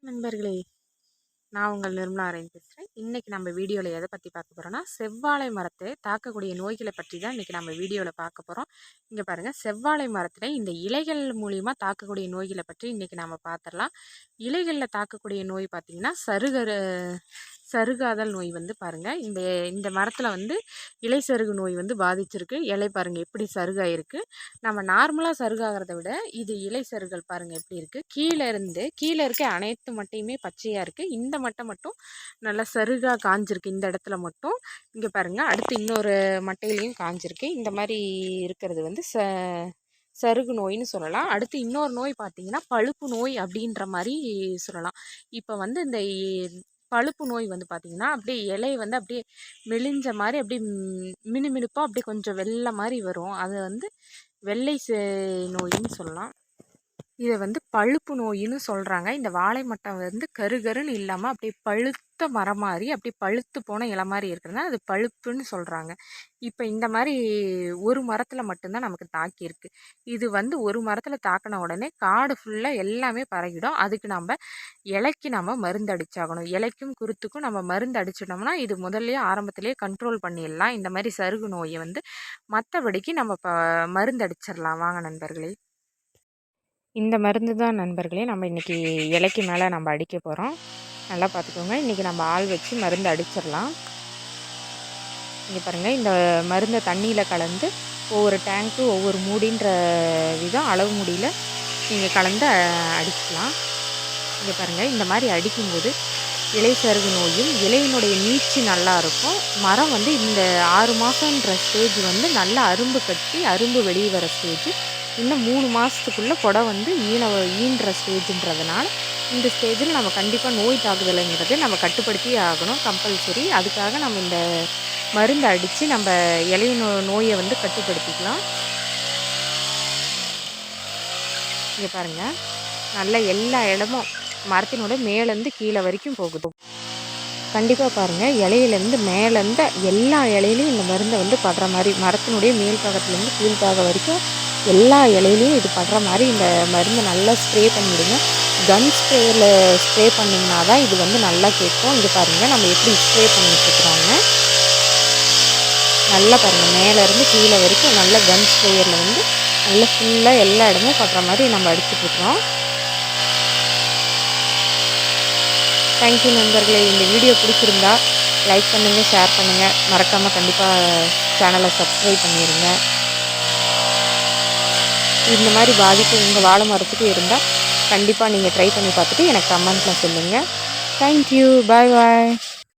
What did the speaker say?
நண்பர்களே, நான் உங்கள் நிர்மலா அரவிந்த் பேசுகிறேன். இன்றைக்கி நம்ம வீடியோவில் எதை பற்றி பார்க்க போகிறோன்னா, செவ்வாழை மரத்தை தாக்கக்கூடிய நோய்களை பற்றி தான் இன்றைக்கி நம்ம வீடியோவில் பார்க்க போகிறோம். இங்கே பாருங்கள், செவ்வாழை மரத்தில் இந்த இலைகள் மூலிமா தாக்கக்கூடிய நோய்களை பற்றி இன்றைக்கி நம்ம பார்த்துடலாம். இலைகளில் தாக்கக்கூடிய நோய் பார்த்திங்கன்னா சருகாதல் நோய் வந்து பாருங்கள், இந்த இந்த மரத்தில் இலை சருகு நோய் பாதிச்சிருக்கு. இலை பாருங்கள் எப்படி சருகாயிருக்கு. நம்ம நார்மலாக சருகாகிறத விட இது இலை சருகல் பாருங்கள் எப்படி இருக்குது. கீழே இருக்க அனைத்து மட்டையுமே பச்சையாக இருக்குது. இந்த மட்டை மட்டும் நல்லா சருகாக காஞ்சிருக்கு. இந்த இடத்துல மட்டும் இங்கே பாருங்கள், அடுத்து இன்னொரு மட்டையிலையும் காஞ்சிருக்கு. இந்த மாதிரி இருக்கிறது சருகு நோயின்னு சொல்லலாம். அடுத்து இன்னொரு நோய் பார்த்திங்கன்னா பழுப்பு நோய் அப்படின்ற மாதிரி சொல்லலாம். இப்போ இந்த பழுப்பு நோய் பார்த்திங்கன்னா அப்படியே இலை அப்படியே மெலிஞ்ச மாதிரி அப்படியே மினுமினுப்பாக அப்படியே கொஞ்சம் வெள்ளை மாதிரி வரும். அது வெள்ளை நோயின்னு சொல்லலாம். இதை பழுப்பு நோயின்னு சொல்கிறாங்க. இந்த வாழை மட்டை கருகருன்னு இல்லாமல் அப்படியே பழுத்த மரம் மாதிரி அப்படியே பழுத்து போன இலை மாதிரி இருக்கிறதுனால அது பழுப்புன்னு சொல்கிறாங்க. இப்போ இந்த மாதிரி ஒரு மரத்தில் மட்டும்தான் நமக்கு தாக்கியிருக்கு. இது ஒரு மரத்தில் தாக்கின உடனே காடு ஃபுல்லாக எல்லாமே பரவிடும். அதுக்கு இலைக்கு மருந்து அடிச்சாகணும். இலைக்கும் குருத்துக்கும் நம்ம மருந்து அடிச்சிட்டோம்னா இது முதல்லையே ஆரம்பத்திலேயே கண்ட்ரோல் பண்ணிடலாம். இந்த மாதிரி சருகு நோயை மற்றபடிக்கு நம்ம மருந்து அடிச்சிடலாம். வாங்க நண்பர்களே, இந்த மருந்து தான் நண்பர்களே நம்ம இன்றைக்கி இலைக்கு மேலே நம்ம அடிக்க போகிறோம். நல்லா பார்த்துக்கோங்க. இன்றைக்கி நம்ம ஆள் வச்சு மருந்து அடிச்சிடலாம். இங்கே பாருங்கள், இந்த மருந்தை தண்ணியில் கலந்து ஒவ்வொரு டேங்க்கு ஒவ்வொரு மூடின்ற விதம் அளவு மூடியில் நீங்கள் கலந்து அடிக்கலாம். இங்கே பாருங்கள், இந்த மாதிரி அடிக்கும்போது இலை சருகு நோயும் இலையினுடைய நீட்சி நல்லாயிருக்கும். மரம் இந்த 6 மாதன்ற ஸ்டேஜ் நல்லா அரும்பு கட்டி அரும்பு வெளியே வர ஸ்டேஜ். இன்னும் 3 மாதத்துக்குள்ளே கொடை ஈன்ற ஸ்டேஜுன்றதுனால இந்த ஸ்டேஜில் நம்ம கண்டிப்பாக நோய் தாக்குதலுங்கிறது நம்ம கட்டுப்படுத்தி ஆகணும், கம்பல்சரி. அதுக்காக நம்ம இந்த மருந்து அடித்து நம்ம இலை நோயை கட்டுப்படுத்திக்கலாம். இங்கே பாருங்கள், நல்ல எல்லா இடமும் மரத்தினோட மேலேருந்து கீழே வரைக்கும் போகுது. கண்டிப்பாக பாருங்கள், இலையிலேருந்து மேலேருந்து எல்லா இலையிலையும் இந்த மருந்தை படுற மாதிரி மரத்தினுடைய மேல் பாகத்துலேருந்து கீழ் பாகம் வரைக்கும் எல்லா இலையிலையும் இது படுற மாதிரி இந்த மருந்து நல்லா ஸ்ப்ரே பண்ணிவிடுங்க. கன் ஸ்ப்ரேயில் ஸ்ப்ரே பண்ணிங்கன்னா தான் இது நல்லா கேட்கும். இங்கே பாருங்கள், நம்ம எப்படி ஸ்ப்ரே பண்ணிட்டுருக்குறோங்க. நல்லா பாருங்கள், மேலேருந்து கீழே வரைக்கும் நல்ல கன் ஸ்ப்ரேயரில் நல்லா ஃபுல்லாக எல்லா இடமும் படுற மாதிரி நம்ம அடிச்சுட்ருக்குறோம். தேங்க்யூ நண்பர்களே. இந்த வீடியோ பிடிச்சிருந்தா லைக் பண்ணுங்கள், ஷேர் பண்ணுங்கள். மறக்காமல் கண்டிப்பாக சேனலை சப்ஸ்கிரைப் பண்ணிடுங்க. இந்த மாதிரி பாதிப்பு உங்கள் வாழை மரத்துக்கு இருந்தால் கண்டிப்பாக நீங்கள் ட்ரை பண்ணி பார்த்துட்டு எனக்கு கமெண்ட்டில் சொல்லுங்கள். தேங்க்யூ, பாய் பாய்.